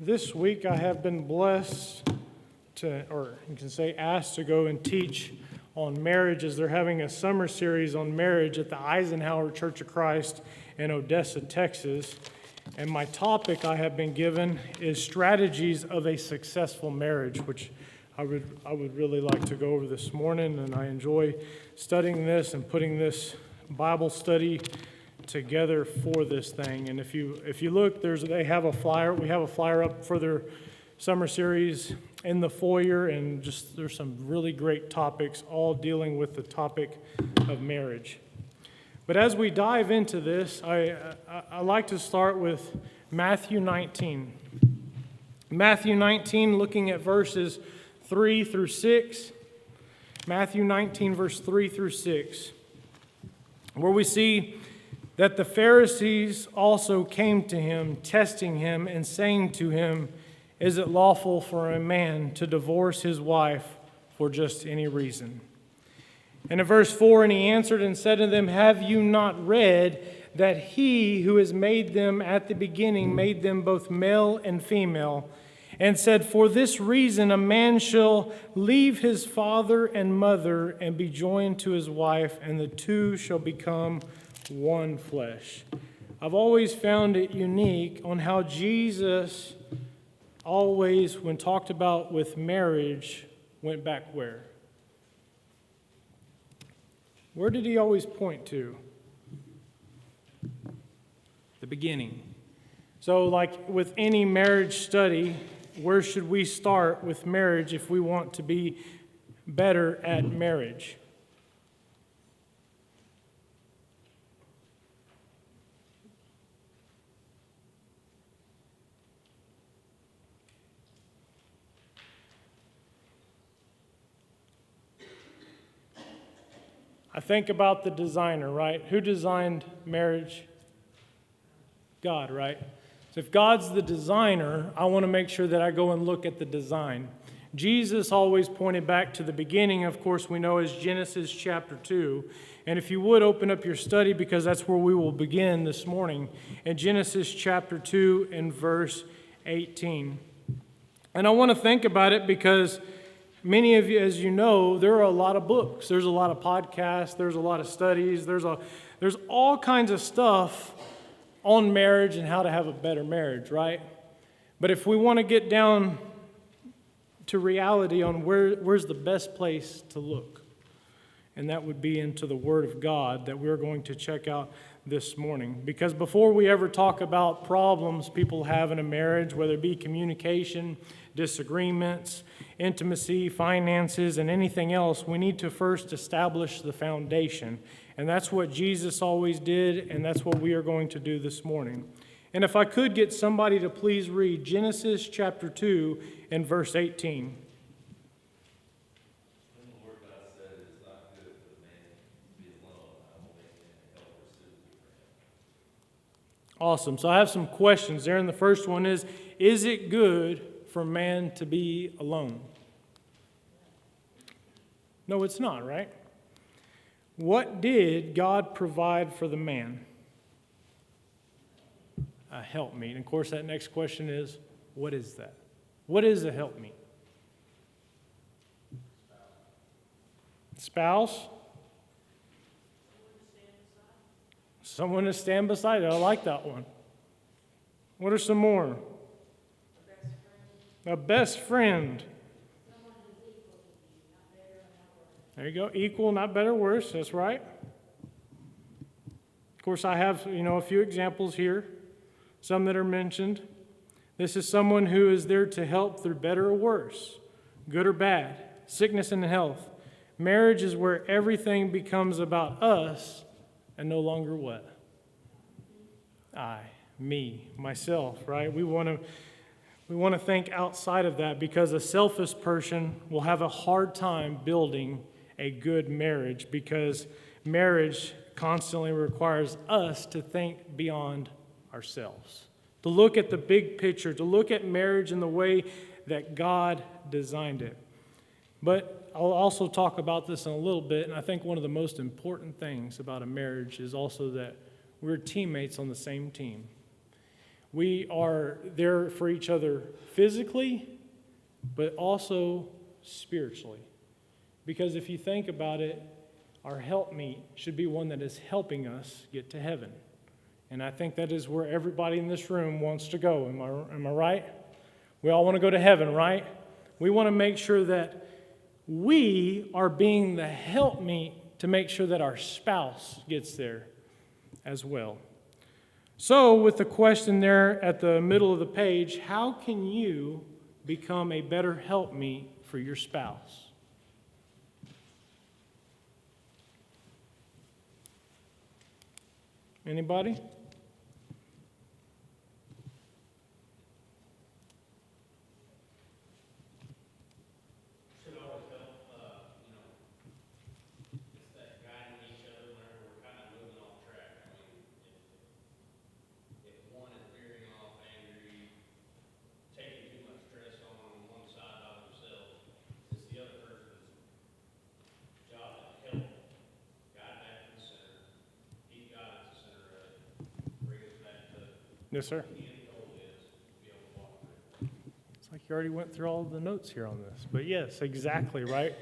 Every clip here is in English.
This week I have been blessed to, or you can say asked to go and teach on marriage as they're having a summer series on marriage at the Eisenhower Church of Christ in Odessa, Texas. And my topic I have been given is strategies of a successful marriage, which I would really like to go over this morning. And I enjoy studying this and putting this Bible study together for this thing. And if you look, they have a flyer. We have a flyer up for their summer series in the foyer, and just there's some really great topics, all dealing with the topic of marriage. But as we dive into this, I like to start with Matthew 19. Matthew 19, looking at verses 3 through 6. Matthew 19, verse 3 through 6, where we see that the Pharisees also came to him, testing him and saying to him, "Is it lawful for a man to divorce his wife for just any reason?" And in verse 4, "And he answered and said to them, Have you not read that he who has made them at the beginning made them both male and female, and said, For this reason a man shall leave his father and mother and be joined to his wife, and the two shall become one flesh." I've always found it unique on how Jesus always, when talked about with marriage, went back where? Where did he always point to? The beginning. So like with any marriage study, where should we start with marriage if we want to be better at marriage? I think about the designer, right? Who designed marriage? God, right? So if God's the designer, I want to make sure that I go and look at the design. Jesus always pointed back to the beginning, of course, we know as Genesis chapter 2. And if you would open up your study, because that's where we will begin this morning, in Genesis chapter 2 and verse 18. And I want to think about it because many of you, as you know, there are a lot of books. There's a lot of podcasts. There's a lot of studies. There's all kinds of stuff on marriage and how to have a better marriage, right? But if we want to get down to reality on where's the best place to look, and that would be into the Word of God that we're going to check out this morning. Because before we ever talk about problems people have in a marriage, whether it be communication, disagreements, intimacy, finances, and anything else, we need to first establish the foundation. And that's what Jesus always did, and that's what we are going to do this morning. And if I could get somebody to please read Genesis chapter 2 and verse 18. Awesome. So I have some questions there, and the first one is it good for man to be alone? No, it's not, right? What did God provide for the man? A helpmeet. And of course, that next question is, what is that? What is a helpmeet? Spouse? Someone to stand beside it. I like that one. What are some more? A best friend. There you go. Equal, not better, worse. That's right. Of course, I have, a few examples here. Some that are mentioned. This is someone who is there to help through better or worse, good or bad, sickness and health. Marriage is where everything becomes about us and no longer what? I, me, myself, right? We want to think outside of that, because a selfish person will have a hard time building a good marriage, because marriage constantly requires us to think beyond ourselves, to look at the big picture, to look at marriage in the way that God designed it. But I'll also talk about this in a little bit, and I think one of the most important things about a marriage is also that we're teammates on the same team. We are there for each other physically, but also spiritually. Because if you think about it, our helpmeet should be one that is helping us get to heaven. And I think that is where everybody in this room wants to go. Am I right? We all want to go to heaven, right? We want to make sure that we are being the helpmeet to make sure that our spouse gets there as well. So, with the question there at the middle of the page, how can you become a better helpmeet for your spouse? Anybody? Yes, sir. It's like you already went through all of the notes here on this. But yes, exactly, right?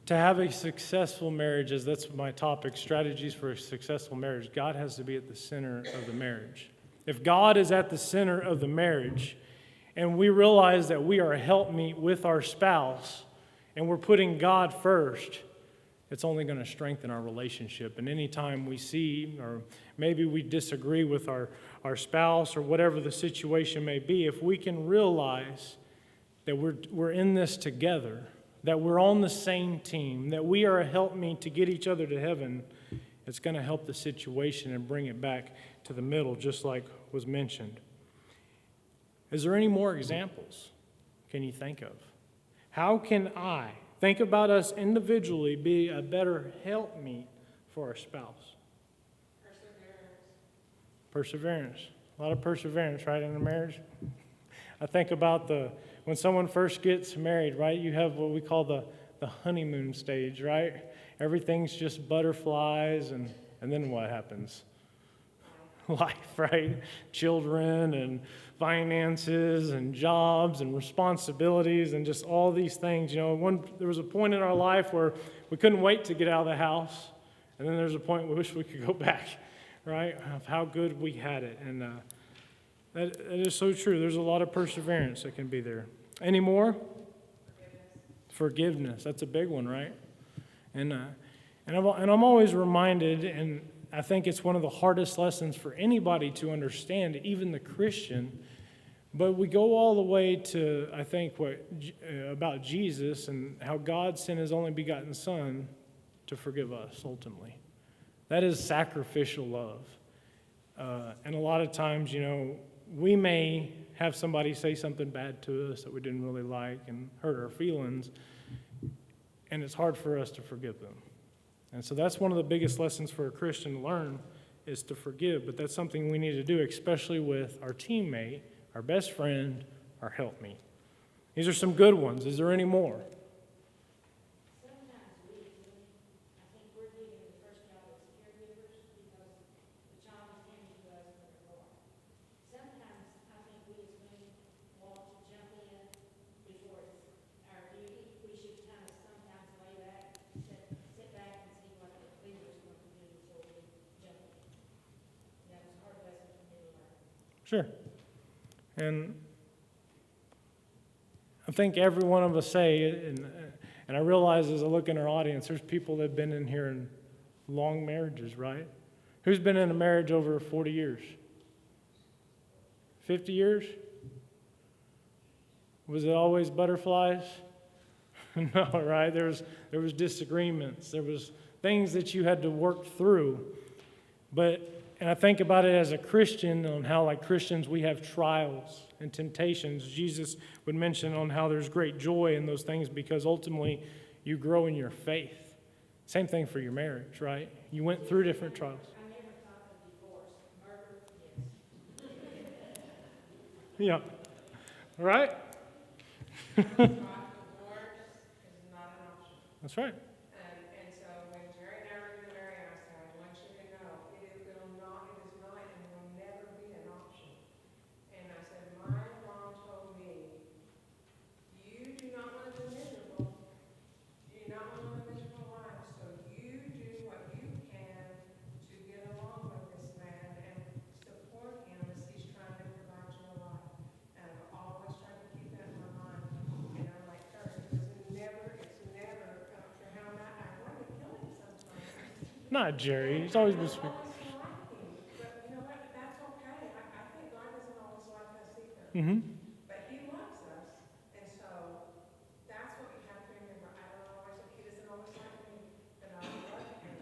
To have a successful marriage, as that's my topic, strategies for a successful marriage, God has to be at the center of the marriage. If God is at the center of the marriage, and we realize that we are a helpmeet with our spouse, and we're putting God first, it's only going to strengthen our relationship. And anytime we see, or maybe we disagree with our spouse or whatever the situation may be, if we can realize that we're in this together, that we're on the same team, that we are a helpmeet to get each other to heaven, it's going to help the situation and bring it back to the middle, just like was mentioned. Is there any more examples can you think of? How can I think about us individually be a better helpmeet for our spouse? Perseverance. A lot of perseverance, right, in a marriage? I think about when someone first gets married, right, you have what we call the honeymoon stage, right? Everything's just butterflies, and then what happens? Life, right? Children and finances and jobs and responsibilities and just all these things. You know, there was a point in our life where we couldn't wait to get out of the house, and then there's a point we wish we could go back, right, of how good we had it. And that is so true. There's a lot of perseverance that can be there. Any more? Forgiveness. That's a big one, right? And I'm always reminded, and I think it's one of the hardest lessons for anybody to understand, even the Christian. But we go all the way to, I think, about Jesus and how God sent His only begotten Son to forgive us, ultimately. That is sacrificial love. And a lot of times, you know, we may have somebody say something bad to us that we didn't really like and hurt our feelings, and it's hard for us to forgive them. And so that's one of the biggest lessons for a Christian to learn, is to forgive. But that's something we need to do, especially with our teammate, our best friend, our helpmeet. These are some good ones. Is there any more? Sometimes I think we're given the first job as caregivers because the child is handed to us when they're born. Sometimes I think we as women want to jump in before it's our duty. We should kind of sometimes lay back, sit back and see what the leader's going to do before we jump in. That was a hard lesson for me to learn. Sure. And I think every one of us say, and I realize as I look in our audience, there's people that have been in here in long marriages, right? Who's been in a marriage over 40 years? 50 years? Was it always butterflies? No, right? There was disagreements. There was things that you had to work through. And I think about it as a Christian, on how, like Christians, we have trials and temptations. Jesus would mention on how there's great joy in those things because ultimately you grow in your faith. Same thing for your marriage, right? You went through different trials. I never thought of divorce. Murder, yes. Yeah. Right? Divorce is not an option. That's right. And so when Jerry and I were getting married, I said, I want you to know, it is not and will never be an option. Not Jerry. He's always been sweet. Always like me, but you know what? That's okay. I think God doesn't always like us either. Mm-hmm. But he loves us, and so that's what we have to remember. I don't always, he doesn't always like me, but I love him.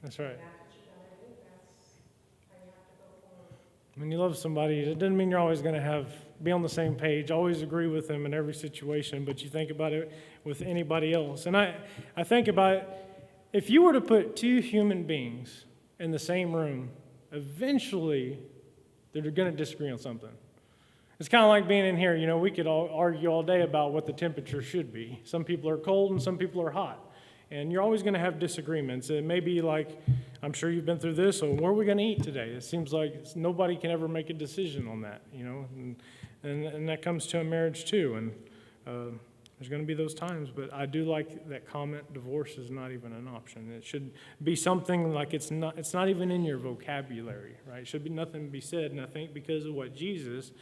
That's right. And that's what you gotta do. That's how you have to go forward. When you love somebody, it doesn't mean you're always going to be on the same page, always agree with them in every situation, but you think about it with anybody else. And I think about if you were to put two human beings in the same room, eventually they're going to disagree on something. It's kind of like being in here. You know, we could all argue all day about what the temperature should be. Some people are cold and some people are hot. And you're always going to have disagreements. It may be like, I'm sure you've been through this, so where are we going to eat today? It seems like nobody can ever make a decision on that, you know, and that comes to a marriage too. And there's going to be those times, but I do like that comment, divorce is not even an option. It should be something like it's not even in your vocabulary, right? It should be nothing to be said, and I think because of what Jesus,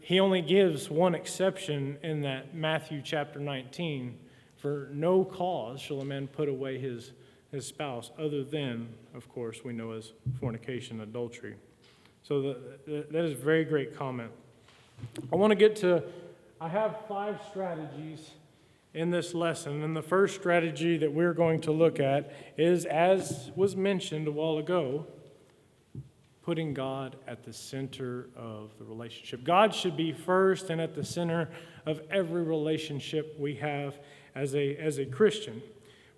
he only gives one exception in that Matthew chapter 19, for no cause shall a man put away his spouse, other than, of course, we know as fornication, adultery. So that is a very great comment. I want to get to, I have 5 strategies in this lesson, and the first strategy that we're going to look at is, as was mentioned a while ago, putting God at the center of the relationship. God should be first and at the center of every relationship we have as a Christian.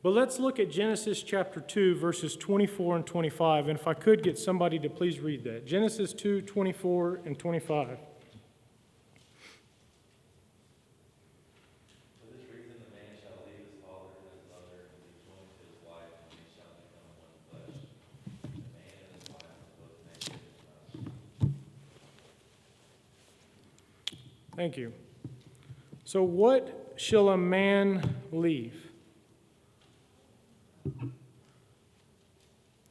But let's look at Genesis chapter 2, verses 24 and 25. And if I could get somebody to please read that. Genesis 2, 24 and 25. For this reason, the man shall leave his father and his mother and be joined to his wife, and they shall become one flesh. The man and his wife are both naked and not. Thank you. So what shall a man leave?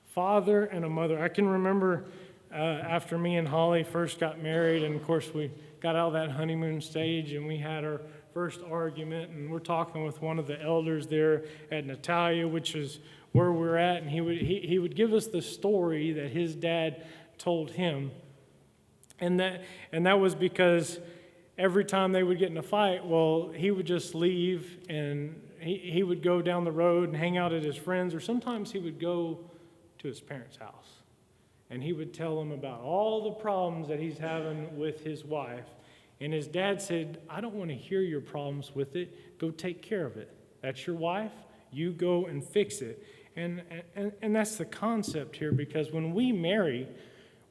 Father and a mother. I can remember after me and Holly first got married, and of course we got out of that honeymoon stage, and we had our first argument, and we're talking with one of the elders there at Natalia, which is where we're at, and he would give us the story that his dad told him, and that was because every time they would get in a fight, well, he would just leave, and he would go down the road and hang out at his friends, or sometimes he would go to his parents' house. And he would tell them about all the problems that he's having with his wife. And his dad said, I don't want to hear your problems with it. Go take care of it. That's your wife. You go and fix it. And that's the concept here, because when we marry,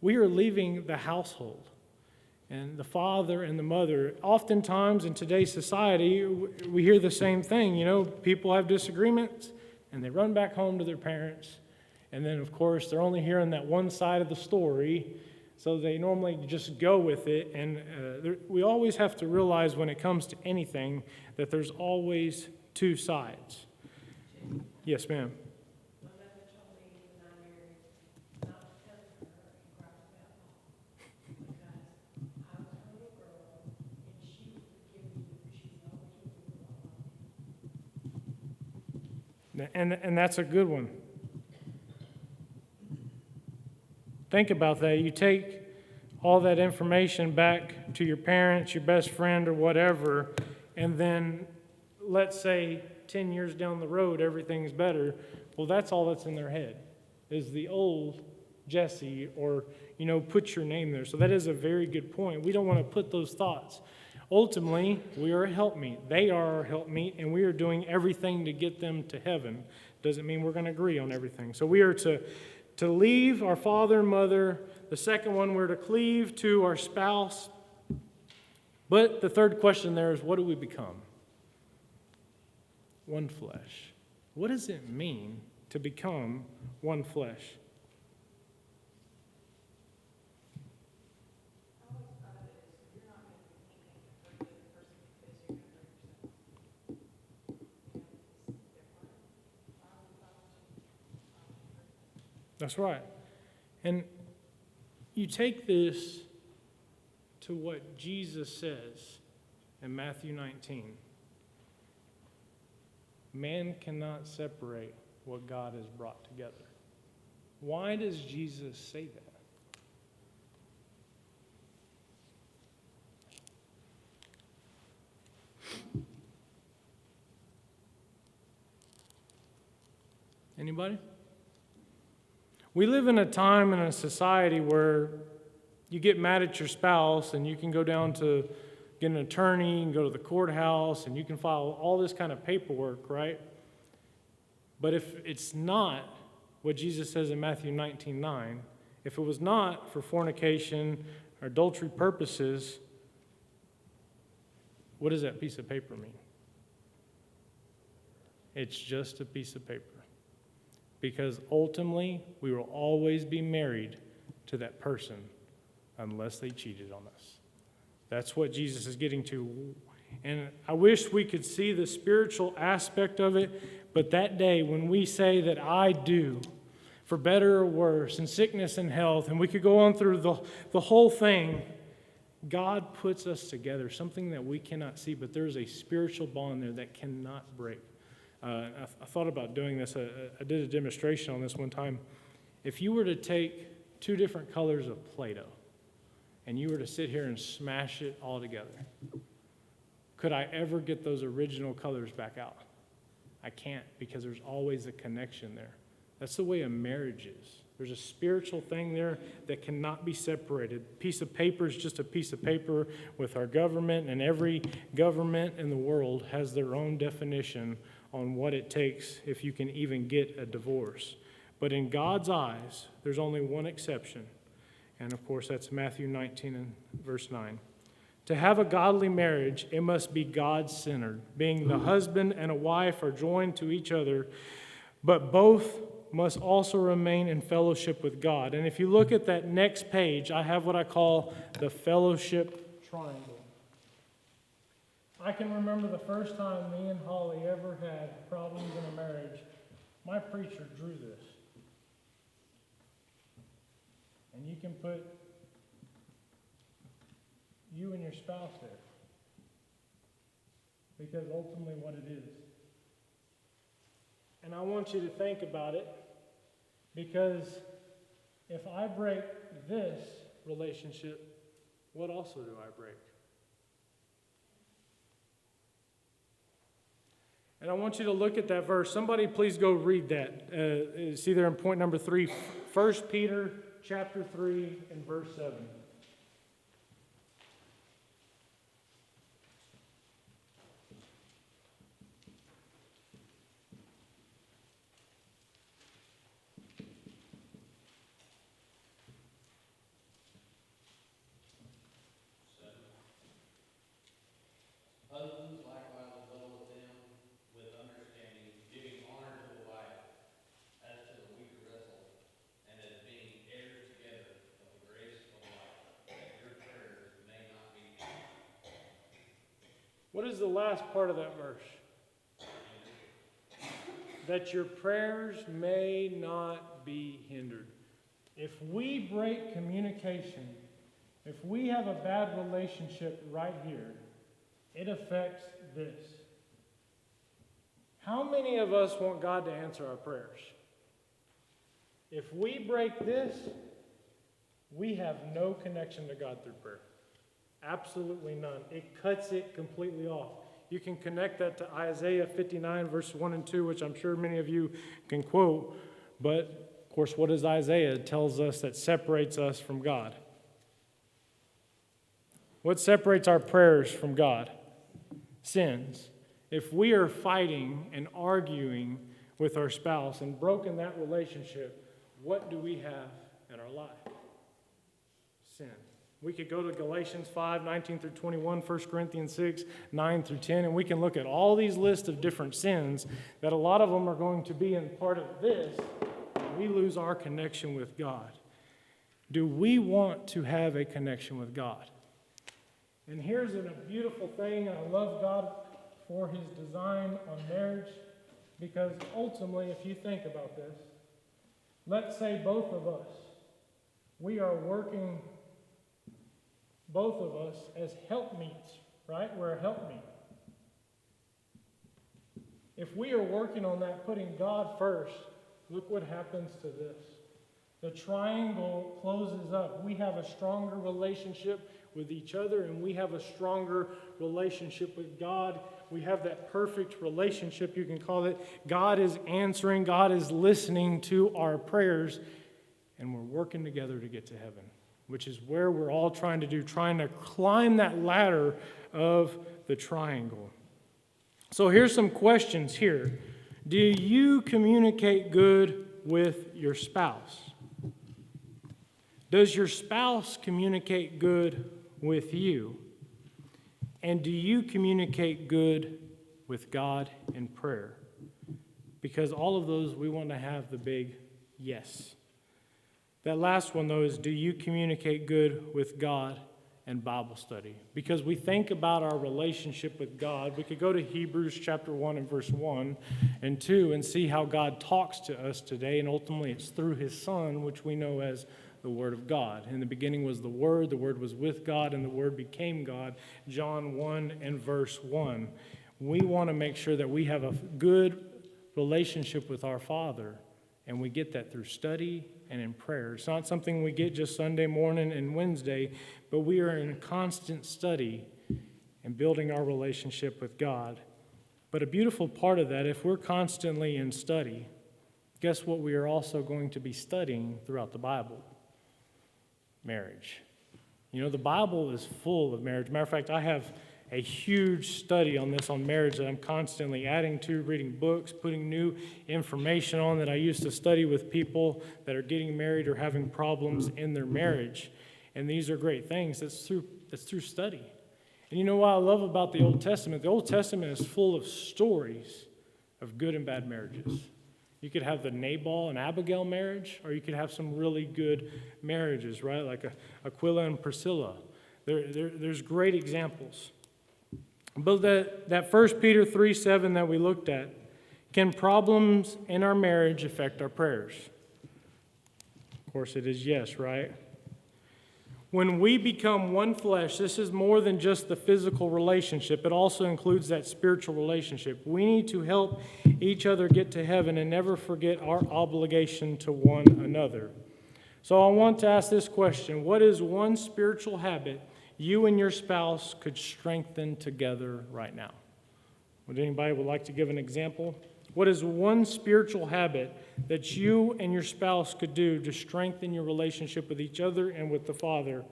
we are leaving the household. And the father and the mother, oftentimes in today's society, we hear the same thing. You know, people have disagreements, and they run back home to their parents. And then, of course, they're only hearing that one side of the story, so they normally just go with it. And we always have to realize when it comes to anything that there's always two sides. Yes, ma'am. My mother told me when I married not to tell her he cried about law, because I was a little girl and she would forgive me because she always knew the law. And that's a good one. Think about that. You take all that information back to your parents, your best friend, or whatever, and then let's say 10 years down the road, everything's better. Well, that's all that's in their head, is the old Jesse, or, you know, put your name there. So that is a very good point. We don't want to put those thoughts. Ultimately, we are a helpmeet. They are our helpmeet, and we are doing everything to get them to heaven. Doesn't mean we're going to agree on everything. So we are to leave our father and mother. The second one, we're to cleave to our spouse. But the third question there is, what do we become? One flesh. What does it mean to become one flesh? That's right. And you take this to what Jesus says in Matthew 19. Man cannot separate what God has brought together. Why does Jesus say that? Anybody? We live in a time and a society where you get mad at your spouse and you can go down to get an attorney and go to the courthouse and you can file all this kind of paperwork, right? But if it's not what Jesus says in Matthew 19:9, if it was not for fornication or adultery purposes, what does that piece of paper mean? It's just a piece of paper. Because ultimately, we will always be married to that person unless they cheated on us. That's what Jesus is getting to. And I wish we could see the spiritual aspect of it, but that day when we say that I do, for better or worse, in sickness and health, and we could go on through the whole thing, God puts us together, something that we cannot see, but there's a spiritual bond there that cannot break. I thought about doing this. I did a demonstration on this one time. If you were to take two different colors of Play-Doh and you were to sit here and smash it all together, could I ever get those original colors back out? I can't, because there's always a connection there. That's the way a marriage is. There's a spiritual thing there that cannot be separated. A piece of paper is just a piece of paper with our government, and every government in the world has their own definition on what it takes if you can even get a divorce. But in God's eyes, there's only one exception. And of course, that's Matthew 19 and verse 9. To have a godly marriage, it must be God-centered, being the husband and a wife are joined to each other, but both must also remain in fellowship with God. And if you look at that next page, I have what I call the fellowship triangle. I can remember the first time me and Holly ever had problems in a marriage. My preacher drew this. And you can put you and your spouse there. Because ultimately what it is. And I want you to think about it, because if I break this relationship, what also do I break? And I want you to look at that verse. Somebody please go read that. It's either in point number 3, 1 Peter chapter 3 and verse 7. Husbands likewise dwell with them with understanding, giving honor to the wife as to the weaker vessel, and as being heirs together of the grace of life, that your prayers may not be hindered. What is the last part of that verse? That your prayers may not be hindered. If we break communication, if we have a bad relationship right here, it affects this. How many of us want God to answer our prayers? If we break this, we have no connection to God through prayer. Absolutely none. It cuts it completely off. You can connect that to Isaiah 59, verse 1 and 2, which I'm sure many of you can quote. But, of course, what does Isaiah tells us that separates us from God? What separates our prayers from God? Sins. If we are fighting and arguing with our spouse and broken that relationship, what do we have in our life? Sin. We could go to Galatians 5, 19 through 21, 1 Corinthians 6, 9 through 10, and we can look at all these lists of different sins that a lot of them are going to be in part of this. We lose our connection with God. Do we want to have a connection with God? And here's a beautiful thing. I love God for his design on marriage, because ultimately, if you think about this, let's say both of us, we are working, both of us, as helpmeets, right? We're a helpmeet. If we are working on that, putting God first, look what happens to this. The triangle closes up. We have a stronger relationship with each other, and we have a stronger relationship with God. We have that perfect relationship, you can call it. God is answering, God is listening to our prayers, and we're working together to get to heaven, which is where we're all trying to do, trying to climb that ladder of the triangle. So here's some questions here. Do you communicate good with your spouse? Does your spouse communicate good with you? And do you communicate good with God in prayer? Because all of those, we want to have the big yes. That last one, though, is do you communicate good with God and Bible study? Because we think about our relationship with God. We could go to Hebrews chapter 1 and verse 1 and 2 and see how God talks to us today, and ultimately it's through His Son, which we know as the Word of God. In the beginning was the Word was with God, and the Word became God. John 1 and verse 1. We want to make sure that we have a good relationship with our Father, and we get that through study and in prayer. It's not something we get just Sunday morning and Wednesday, but we are in constant study and building our relationship with God. But a beautiful part of that, if we're constantly in study, guess what we are also going to be studying throughout the Bible? Marriage. You know, the Bible is full of marriage. Matter of fact, I have a huge study on this, on marriage, that I'm constantly adding to, reading books, putting new information on that I used to study with people that are getting married or having problems in their marriage. And these are great things. That's through study. And you know what I love about the Old Testament? The Old Testament is full of stories of good and bad marriages. You could have the Nabal and Abigail marriage, or you could have some really good marriages, right? Like Aquila and Priscilla. There's great examples. But that 1 Peter 3:7 that we looked at, can problems in our marriage affect our prayers? Of course it is yes, right? When we become one flesh, this is more than just the physical relationship. It also includes that spiritual relationship. We need to help each other get to heaven and never forget our obligation to one another. So I want to ask this question. What is one spiritual habit you and your spouse could strengthen together right now? Would anybody like to give an example? What is one spiritual habit that you and your spouse could do to strengthen your relationship with each other and with the Father?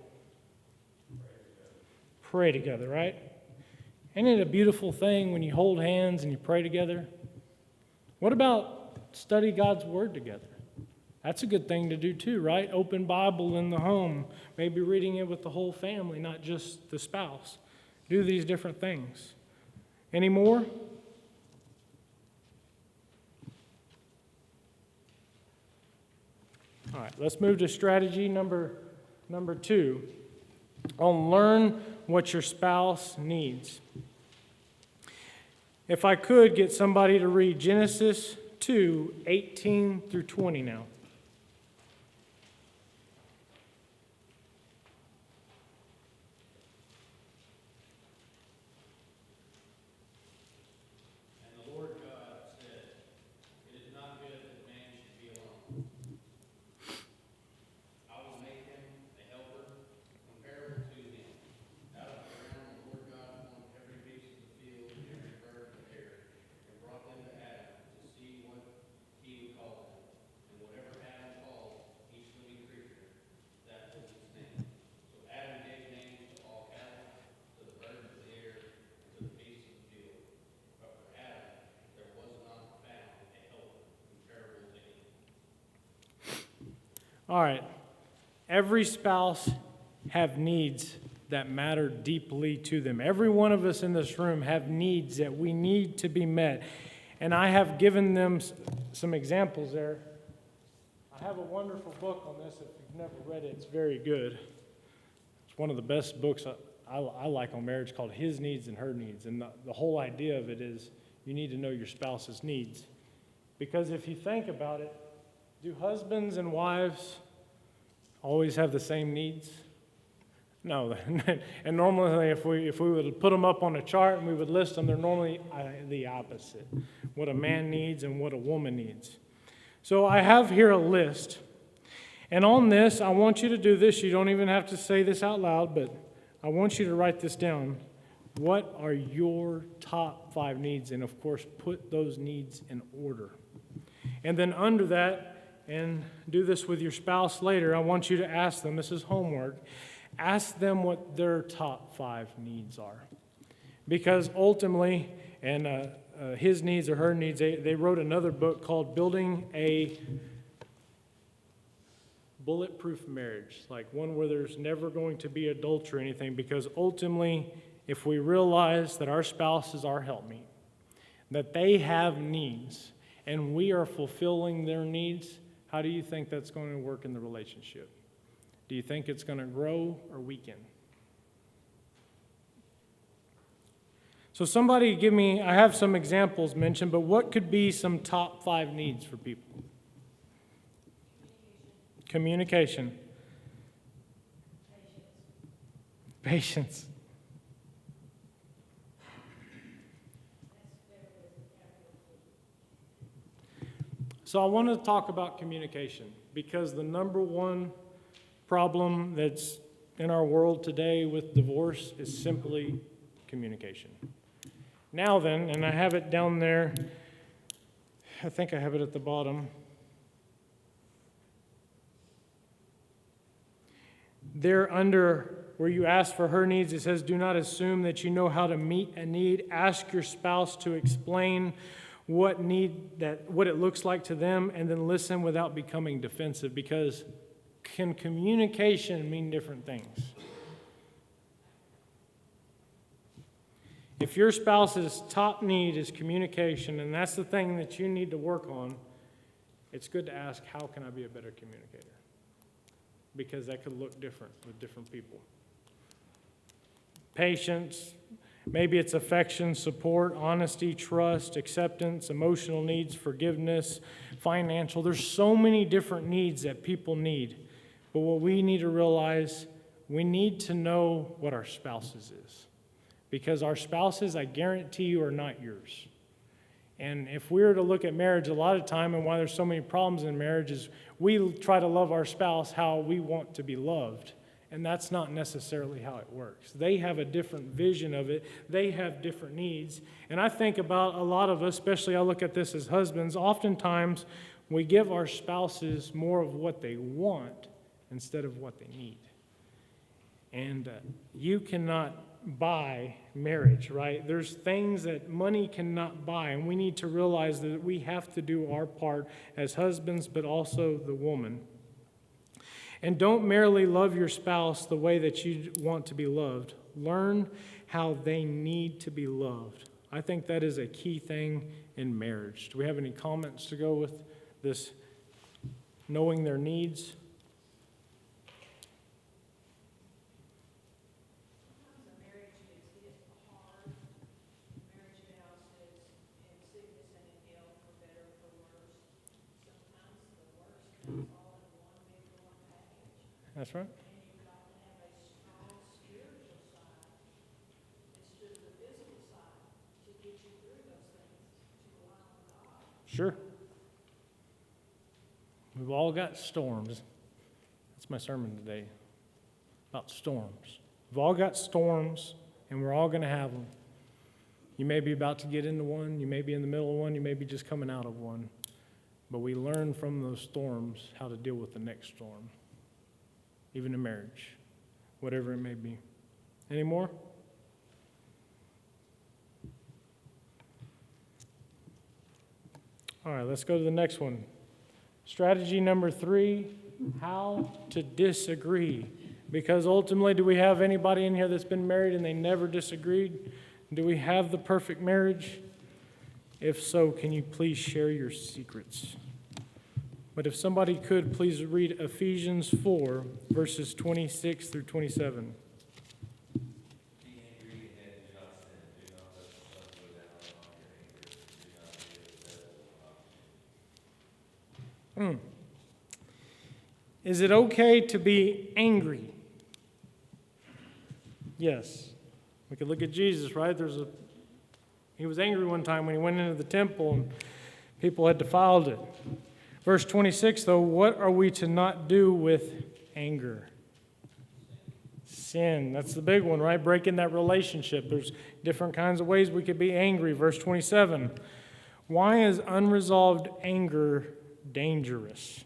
Pray together, right? Isn't it a beautiful thing when you hold hands and you pray together? What about study God's Word together? That's a good thing to do too, right? Open Bible in the home, maybe reading it with the whole family, not just the spouse. Do these different things. Any more? All right, let's move to strategy number 2 on learn what your spouse needs. If I could get somebody to read Genesis 2:18 through 20 now. All right. Every spouse have needs that matter deeply to them. Every one of us in this room have needs that we need to be met. And I have given them some examples there. I have a wonderful book on this. If you've never read it, it's very good. It's one of the best books I like on marriage, called His Needs and Her Needs. And the whole idea of it is you need to know your spouse's needs. Because if you think about it, do husbands and wives always have the same needs? No. And normally if we would put them up on a chart and we would list them, they're normally the opposite. What a man needs and what a woman needs. So I have here a list. And on this, I want you to do this. You don't even have to say this out loud, but I want you to write this down. What are your top 5 needs? And of course, put those needs in order. And then under that, and do this with your spouse later, I want you to ask them, this is homework, ask them what their top 5 needs are. Because ultimately, and his needs or her needs, they wrote another book called Building a Bulletproof Marriage, like one where there's never going to be adultery or anything, because ultimately, if we realize that our spouse is our helpmeet, that they have needs, and we are fulfilling their needs, how do you think that's going to work in the relationship? Do you think it's going to grow or weaken? So somebody give me, I have some examples mentioned, but what could be some top 5 needs for people? Communication. Patience. So I want to talk about communication because the number one problem that's in our world today with divorce is simply communication. Now then, and I have it down there, I think I have it at the bottom. There under where you ask for her needs, it says, do not assume that you know how to meet a need. Ask your spouse to explain what it looks like to them, and then listen without becoming defensive, because can communication mean different things? If your spouse's top need is communication, and that's the thing that you need to work on, it's good to ask, how can I be a better communicator? Because that could look different with different people. Patience, maybe it's affection, support, honesty, trust, acceptance, emotional needs, forgiveness, financial. There's so many different needs that people need. But what we need to realize, we need to know what our spouse's is. Because our spouses, I guarantee you, are not yours. And if we were to look at marriage, a lot of time, and why there's so many problems in marriage, is we try to love our spouse how we want to be loved. And that's not necessarily how it works. They have a different vision of it. They have different needs. And I think about a lot of us, especially I look at this as husbands, oftentimes we give our spouses more of what they want instead of what they need. And you cannot buy marriage, right? There's things that money cannot buy, and we need to realize that we have to do our part as husbands, but also the woman. And don't merely love your spouse the way that you want to be loved. Learn how they need to be loved. I think that is a key thing in marriage. Do we have any comments to go with this knowing their needs? That's right. Sure. We've all got storms. That's my sermon today, about storms. We've all got storms, and we're all going to have them. You may be about to get into one. You may be in the middle of one. You may be just coming out of one. But we learn from those storms how to deal with the next storm, even in marriage, whatever it may be. Any more? All right, let's go to the next one. Strategy number 3, how to disagree. Because ultimately, do we have anybody in here that's been married and they never disagreed? Do we have the perfect marriage? If so, can you please share your secrets? But if somebody could, please read Ephesians 4, verses 26 through 27. Be angry and do not sin. Do not let the sun go down on your anger. Do not give the devil an opportunity. Is it okay to be angry? Yes. We could look at Jesus, right? He was angry one time when he went into the temple and people had defiled it. Verse 26, though, what are we to not do with anger? Sin. That's the big one, right? Breaking that relationship. There's different kinds of ways we could be angry. Verse 27, why is unresolved anger dangerous?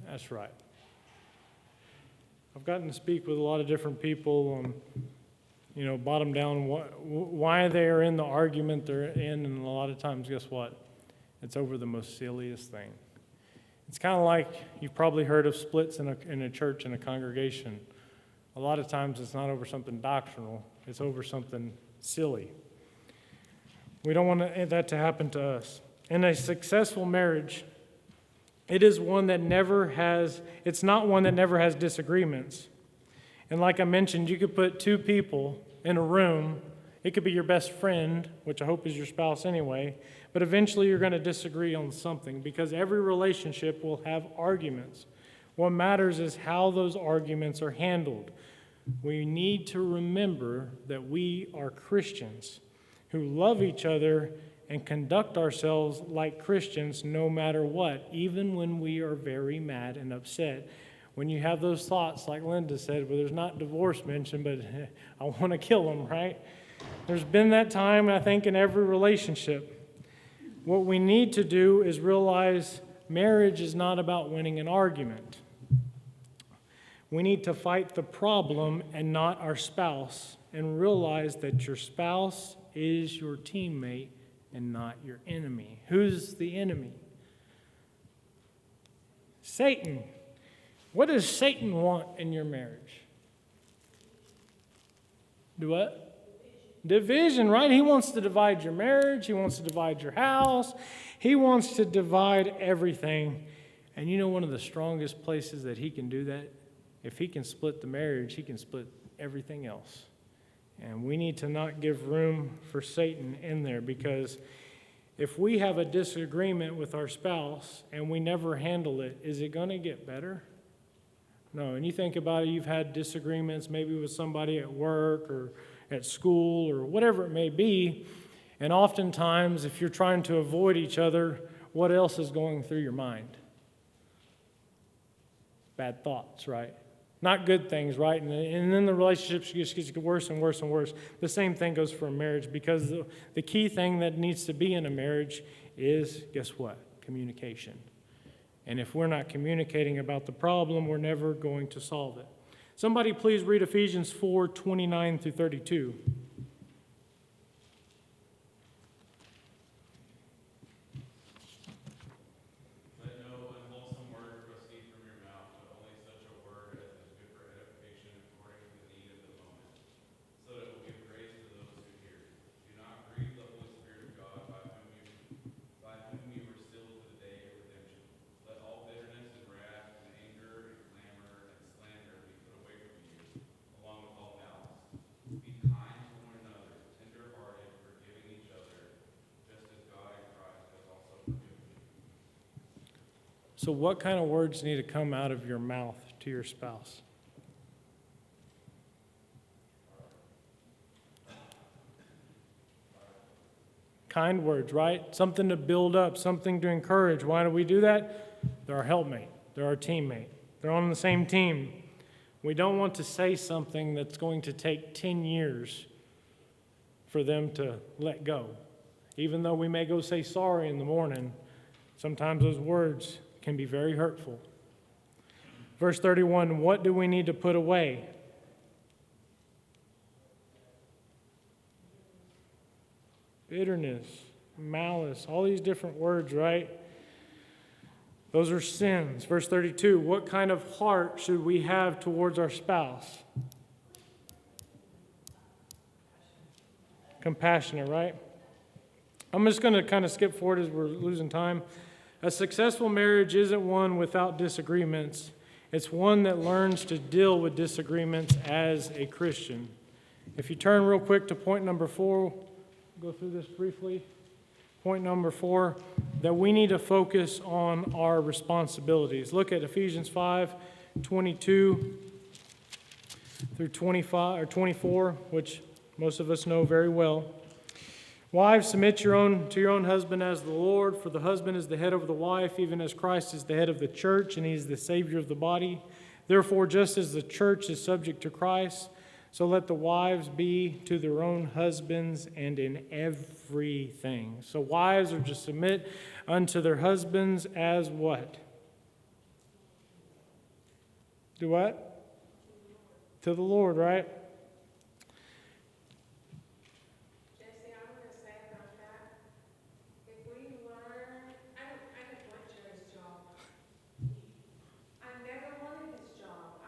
That's right. I've gotten to speak with a lot of different people on, bottom down, why they are in the argument they're in, and a lot of times, guess what? It's over the most silliest thing. It's kind of like you've probably heard of splits in a church, in a congregation. A lot of times it's not over something doctrinal, it's over something silly. We don't want that to happen to us. In a successful marriage, it's not one that never has disagreements. And like I mentioned, you could put two people in a room. It could be your best friend, which I hope is your spouse anyway, but eventually you're going to disagree on something because every relationship will have arguments. What matters is how those arguments are handled. We need to remember that we are Christians who love each other and conduct ourselves like Christians no matter what, even when we are very mad and upset. When you have those thoughts, like Linda said, where there's not divorce mentioned, but I want to kill them, right? There's been that time, I think, in every relationship. What we need to do is realize marriage is not about winning an argument. We need to fight the problem and not our spouse, and realize that your spouse is your teammate and not your enemy. Who's the enemy? Satan. What does Satan want in your marriage? Do what? Division, right? He wants to divide your marriage. He wants to divide your house. He wants to divide everything. And you know one of the strongest places that he can do that? If he can split the marriage, he can split everything else. And we need to not give room for Satan in there, because if we have a disagreement with our spouse and we never handle it, is it going to get better? No. And you think about it, you've had disagreements maybe with somebody at work or at school or whatever it may be, and oftentimes if you're trying to avoid each other, what else is going through your mind? Bad thoughts, right? Not good things, right? And then the relationship just gets worse and worse and worse. The same thing goes for a marriage, because the key thing that needs to be in a marriage is, guess what? Communication. And if we're not communicating about the problem, we're never going to solve it. Somebody please read Ephesians 4:29 through 32. Let no unwholesome word proceed from your mouth, but only such a word as is good for edification according to the need of the moment, so that it will give grace to those who hear. Do not grieve the Holy Spirit of God, by whom you were sealed to the day of redemption. Let all bitterness and wrath and anger and clamor and slander be put away from you, along with all malice. Be kind to one another, tender-hearted, forgiving each other, just as God in Christ has also forgiven you. So what kind of words need to come out of your mouth to your spouse? Kind words, right? Something to build up, something to encourage. Why do we do that? They're our helpmate. They're our teammate. They're on the same team. We don't want to say something that's going to take 10 years for them to let go. Even though we may go say sorry in the morning, sometimes those words can be very hurtful. Verse 31, what do we need to put away? Bitterness, malice, all these different words, right? Those are sins. Verse 32, what kind of heart should we have towards our spouse? Compassionate, right? I'm just going to kind of skip forward as we're losing time. A successful marriage isn't one without disagreements. It's one that learns to deal with disagreements as a Christian. If you turn real quick to point number 4, go through this briefly. Point number 4, that we need to focus on our responsibilities. Look at Ephesians 5:22. through 25 or 24, which most of us know very well. Wives, submit to your own husband as the Lord, for the husband is the head over the wife, even as Christ is the head of the church, and he is the Savior of the body. Therefore, just as the church is subject to Christ, so let the wives be to their own husbands and in everything. So wives are to submit unto their husbands as what? Do what? To the Lord, right? Jesse, I'm gonna say about that, if we learn, I didn't want Jerry's job. I never wanted his job.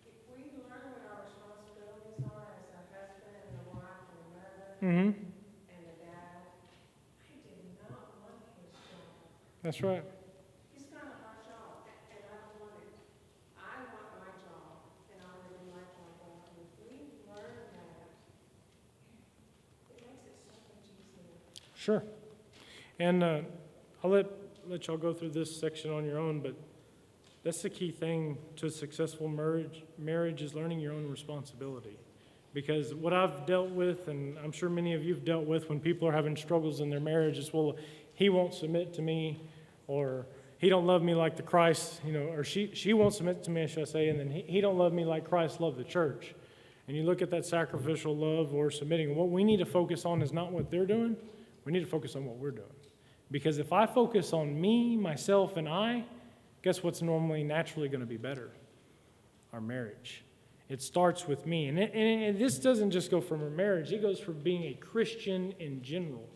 If we learn what our responsibilities are as a husband and a wife and a mother Mm-hmm. and a dad, I did not want his job. That's right. He's got a hard job, and I don't want it. I want my job, and I want to do my job well. And if we learn that, it makes it so much easier. Sure. And I'll let y'all go through this section on your own, but that's the key thing to a successful marriage is learning your own responsibility. Because what I've dealt with, and I'm sure many of you have dealt with when people are having struggles in their marriage, is, well, he won't submit to me, or he don't love me like the Christ, or she won't submit to me, should I say, and then he don't love me like Christ loved the church. And you look at that sacrificial love or submitting, what we need to focus on is not what they're doing, we need to focus on what we're doing. Because if I focus on me, myself, and I, guess what's normally naturally going to be better? Our marriage. It starts with me. And this doesn't just go from our marriage, it goes from being a Christian in general.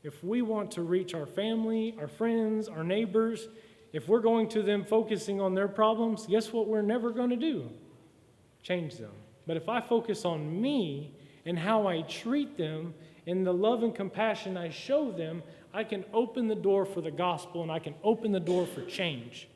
If we want to reach our family, our friends, our neighbors, if we're going to them focusing on their problems, guess what we're never going to do? Change them. But if I focus on me and how I treat them and the love and compassion I show them, I can open the door for the gospel and I can open the door for change.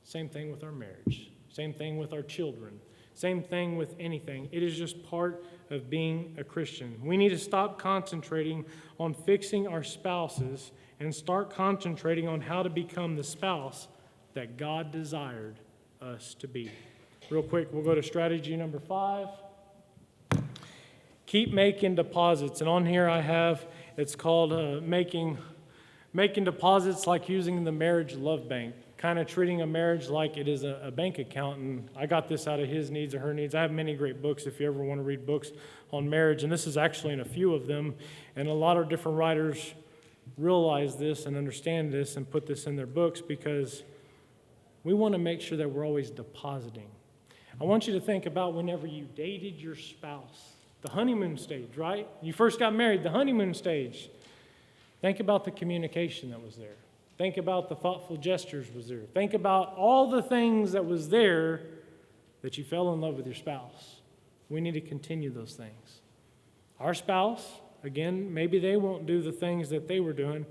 Same thing with our marriage. Same thing with our children. Same thing with anything. It is just part of being a Christian. We need to stop concentrating on fixing our spouses and start concentrating on how to become the spouse that God desired us to be. Real quick, we'll go to strategy number 5. Keep making deposits. And on here I have, it's called making deposits like using the marriage love bank. Kind of treating a marriage like it is a bank account. And I got this out of His Needs or Her Needs. I have many great books if you ever want to read books on marriage. And this is actually in a few of them. And a lot of different writers realize this and understand this and put this in their books because we want to make sure that we're always depositing. I want you to think about whenever you dated your spouse, the honeymoon stage, right? You first got married, the honeymoon stage. Think about the communication that was there. Think about the thoughtful gestures was there. Think about all the things that was there that you fell in love with your spouse. We need to continue those things. Our spouse, again, maybe they won't do the things that they were doing,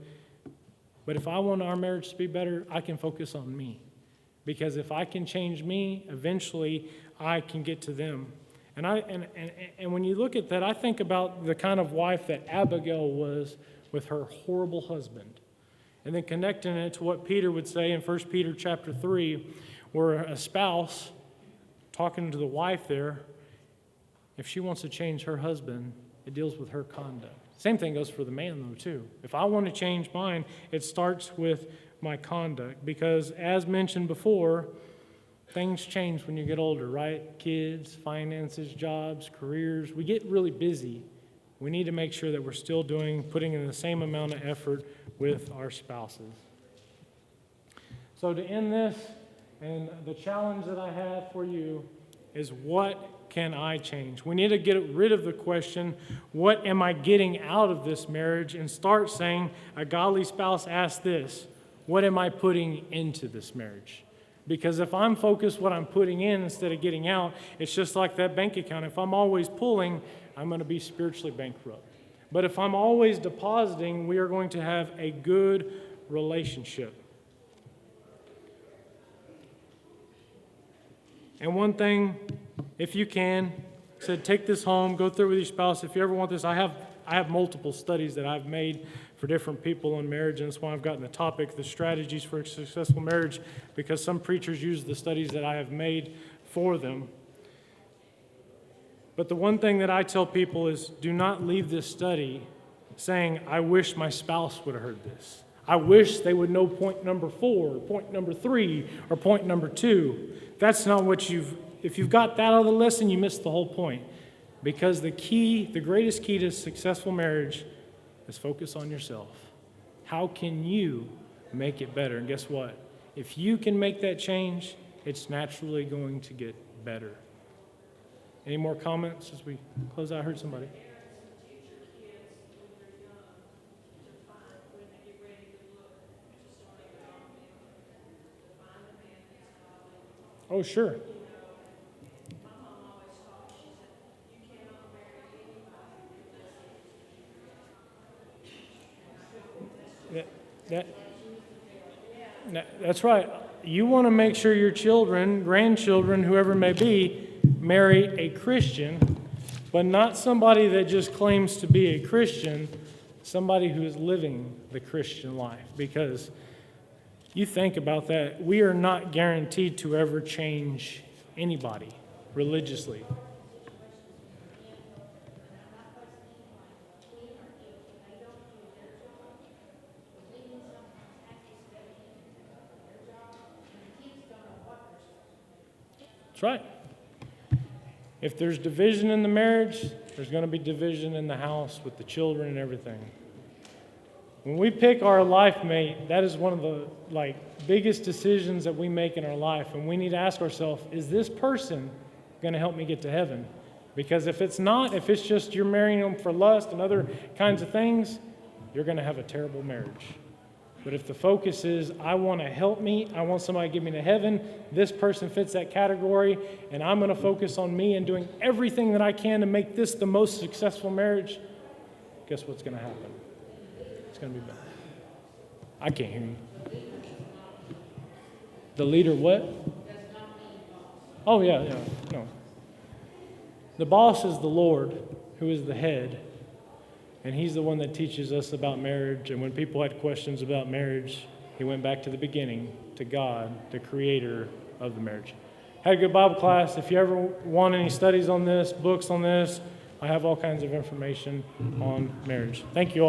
but if I want our marriage to be better, I can focus on me. Because if I can change me, eventually I can get to them. And when you look at that, I think about the kind of wife that Abigail was with her horrible husband. And then connecting it to what Peter would say in 1 Peter chapter 3, where a spouse, talking to the wife there, if she wants to change her husband, it deals with her conduct. Same thing goes for the man, though, too. If I want to change mine, it starts with my conduct. Because as mentioned before, things change when you get older, right? Kids, finances, jobs, careers. We get really busy. We need to make sure that we're still putting in the same amount of effort with our spouses. So to end this, and the challenge that I have for you is, what can I change? We need to get rid of the question, what am I getting out of this marriage? And start saying, a godly spouse asks this, what am I putting into this marriage? Because if I'm focused what I'm putting in instead of getting out, it's just like that bank account. If I'm always pulling, I'm going to be spiritually bankrupt. But if I'm always depositing, we are going to have a good relationship. And one thing, if you can, take this home, go through it with your spouse. If you ever want this, I have multiple studies that I've made for different people on marriage, and that's why I've gotten the topic, the strategies for a successful marriage, because some preachers use the studies that I have made for them. But the one thing that I tell people is do not leave this study saying, I wish my spouse would have heard this. I wish they would know point number 4, point number 3, or point number 2. That's not what if you've got that out of the lesson, you missed the whole point. Because the greatest key to successful marriage is focus on yourself. How can you make it better? And guess what? If you can make that change, it's naturally going to get better. Any more comments as we close out? I heard somebody. Oh, sure. That's right. You want to make sure your children, grandchildren, whoever may be, marry a Christian, but not somebody that just claims to be a Christian, somebody who is living the Christian life. Because you think about that, we are not guaranteed to ever change anybody religiously. That's right. If there's division in the marriage, there's going to be division in the house with the children and everything. When we pick our life mate, that is one of the biggest decisions that we make in our life. And we need to ask ourselves, is this person going to help me get to heaven? Because if it's not, if it's just you're marrying them for lust and other kinds of things, you're going to have a terrible marriage. But if the focus is, I want to help me, I want somebody to get me to heaven, this person fits that category, and I'm going to focus on me and doing everything that I can to make this the most successful marriage, guess what's going to happen? It's going to be better. I can't hear you. The leader what? Oh, yeah. No. The boss is the Lord, who is the head. And he's the one that teaches us about marriage. And when people had questions about marriage, he went back to the beginning, to God, the creator of the marriage. Had a good Bible class. If you ever want any studies on this, books on this, I have all kinds of information on marriage. Thank you all.